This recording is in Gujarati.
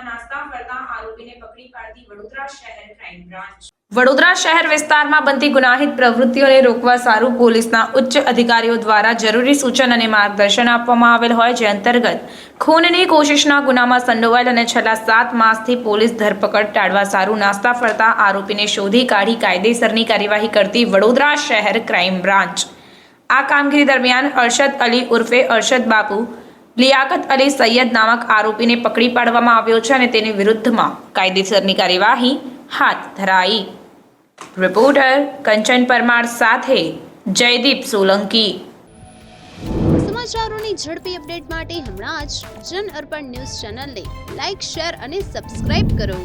સુધા નાસ્તા ફરતા આરોપીને પકડી પાડતી વડોદરા શહેર ક્રાઇમ બ્રાન્ચ। વડોદરા શહેર વિસ્તારમાં બનતી ગુનાહિત પ્રવૃત્તિઓને રોકવા સારું પોલીસના ઉચ્ચ અધિકારીઓ દ્વારા જરૂરી સૂચન અને માર્ગદર્શન આપવામાં આવેલ હોય, જે અંતર્ગત ખૂનની કોશિશના ગુનામાં સંડોવાયેલ અને છેલ્લા 7 માસથી પોલીસ ધરપકડ ટાળવા સારું નાસ્તા ફરતા આરોપીને શોધી કાઢી કાયદેસરની કાર્યવાહી કરતી વડોદરા શહેર ક્રાઇમ બ્રાન્ચ। આ કામગીરી દરમિયાન અરશદ અલી ઉર્ફે અરશદ બાપુ લિયાકત અલી સૈયદ નામક આરોપીને પકડી પાડવામાં આવ્યો છે અને તેની વિરુદ્ધમાં કાયદેસરની કાર્યવાહી હાથ ધરાઈ। રિપોર્ટર કંચન પરમાર સાથે જયદીપ સોલંકી। સમાચારોની ઝડપી અપડેટ માટે હમણાં જ જન અર્પણ ન્યૂઝ ચેનલને લાઇક, શેર અને સબસ્ક્રાઇબ કરો।